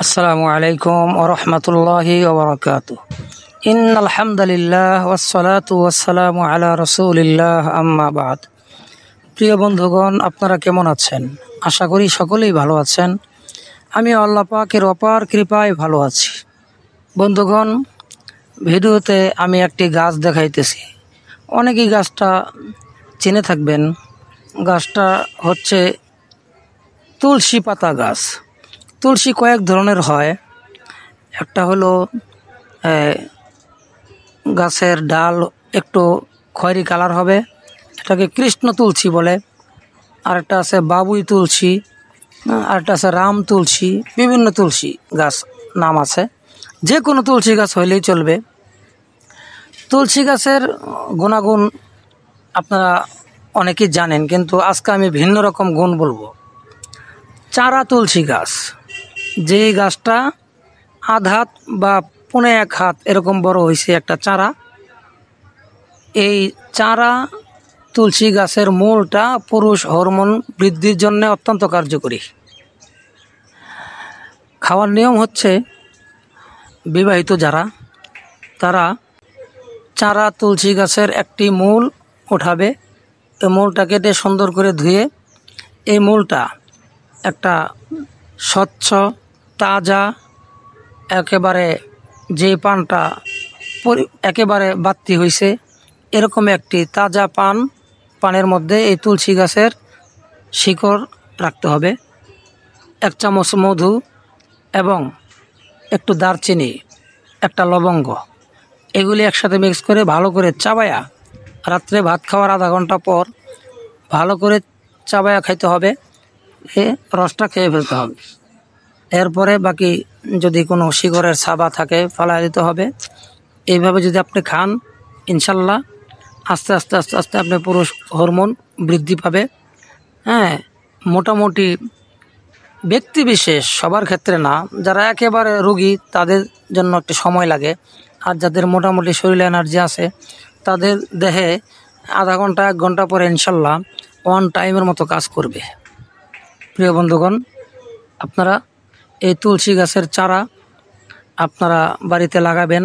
আসসালামু আলাইকুম ওয়া রাহমাতুল্লাহি ওয়া বারাকাতুহু। ইন্নাল হামদালিল্লাহ ওয়াসসালাতু ওয়াসসালামু আলা রাসূলিল্লাহ আম্মা বাদ। প্রিয় বন্ধুগণ, আপনারা কেমন আছেন? আশা করি সকলেই ভালো আছেন। আমি আল্লাহ পাকের অপার কৃপায় ভালো আছি। বন্ধুগণ, ভিডিওতে আমি একটি গাছ দেখাইতেছি। অনেকেই গাছটা চিনে থাকবেন। গাছটা হচ্ছে তুলসী পাতা গাছ। তুলসী কয়েক ধরনের হয়। একটা হলো গাছের ডাল একটু খয়েরি কালার হবে, এটাকে কৃষ্ণ তুলসী বলে। আরেকটা আছে বাবুই তুলসী, আরেকটা আছে রাম তুলসী, বিভিন্ন তুলসী গাছ নাম আছে। যে কোনো তুলসী গাছ হইলেই চলবে। তুলসী গাছের গুণাগুণ আপনারা অনেকেই জানেন, কিন্তু আজকে আমি ভিন্ন রকম গুণ বলবো। চারা তুলসী গাছ, যে গাছটা আধ হাত বা পৌনে এক হাত এরকম বড় হয়েছে একটা চারা, এই চারা তুলসী গাছের মূলটা পুরুষ হরমোন বৃদ্ধির জন্য অত্যন্ত কার্যকরী। খাওয়ার নিয়ম হচ্ছে, বিবাহিত যারা তারা চারা তুলসী গাছের একটি মূল উঠাবে। এই মূলটা কেটে সুন্দর করে ধুয়ে এই মূলটা একটা স্বচ্ছ তাজা, একেবারে যে পানটা একেবারে বাতি হয়েছে এরকম একটি তাজা পানের মধ্যে এই তুলসী গাছের শিকড় রাখতে হবে, 1 চামচ মধু এবং একটু দারচিনি, একটা লবঙ্গ, এগুলি একসাথে মিক্স করে ভালো করে চাবায়া রাত্রে ভাত খাওয়ার আধা ঘন্টা পর ভালো করে চাবায়া খাইতে হবে। রসটা খেয়ে ফেলতে হবে। এরপরে বাকি যদি কোনো শিকড়ের ছাবা থাকে ফালাই দিতে হবে। এইভাবে যদি আপনি খান, ইনশাল্লাহ আস্তে আস্তে আস্তে আস্তে আপনার পুরুষ হরমোন বৃদ্ধি পাবে। মোটামুটি ব্যক্তি বিশেষ, সবার ক্ষেত্রে না, যারা একেবারে রোগী তাদের জন্য একটু সময় লাগে। আর যাদের মোটামুটি শরীরে এনার্জি আছে তাদের দেহে আধা ঘন্টা 1 ঘন্টা পরে ইনশাল্লাহ 1 টাইমের মতো কাজ করবে। প্রিয় বন্ধুগণ, আপনারা এই তুলসী গাছের চারা আপনারা বাড়িতে লাগাবেন।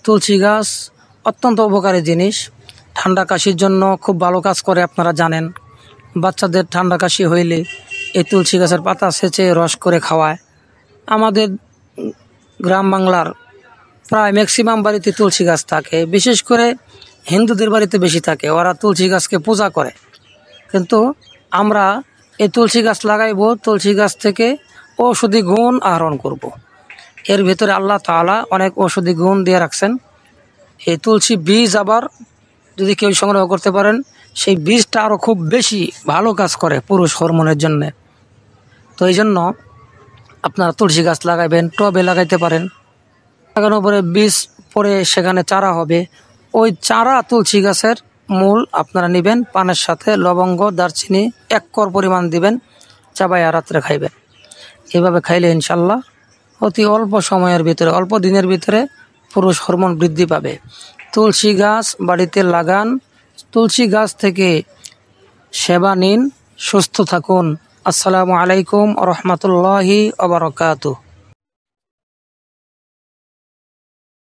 তুলসী গাছ অত্যন্ত উপকারী জিনিস, ঠান্ডা কাশির জন্য খুব ভালো কাজ করে, আপনারা জানেন। বাচ্চাদের ঠান্ডা কাশি হইলে এই তুলসী গাছের পাতা সেচে রস করে খাওয়ায়। আমাদের গ্রাম বাংলার প্রায় ম্যাক্সিমাম বাড়িতে তুলসী গাছ থাকে, বিশেষ করে হিন্দুদের বাড়িতে বেশি থাকে, ওরা তুলসী গাছকে পূজা করে। কিন্তু আমরা এই তুলসী গাছ লাগাইব, তুলসী গাছ থেকে ঔষধি গুণ আহরণ করব। এর ভিতরে আল্লাহ তাআলা অনেক ঔষধি গুণ দিয়ে রাখছেন। এই তুলসী বীজ আবার যদি কেউ সংগ্রহ করতে পারেন, সেই বীজটা আরও খুব বেশি ভালো কাজ করে পুরুষ হরমোনের জন্য। তো এই জন্য আপনারা তুলসী গাছ লাগাইবেন, টবে লাগাইতে পারেন। লাগানোর পরে বীজ পরে সেখানে চারা হবে। ওই চারা তুলসী গাছের মূল আপনারা নেবেন, পানের সাথে লবঙ্গ দারচিনি 1 কর পরিমাণ দিবেন, চাবাইয়া রাত্রে খাইবেন। এভাবে খাইলে ইনশাল্লাহ অতি অল্প সময়ের ভিতরে, অল্প দিনের ভিতরে পুরুষ হরমোন বৃদ্ধি পাবে। তুলসী গাছ বাড়িতে লাগান, তুলসী গাছ থেকে সেবা নিন, সুস্থ থাকুন। আসসালামু আলাইকুম ওয়া রাহমাতুল্লাহি ওয়া বারাকাতুহু।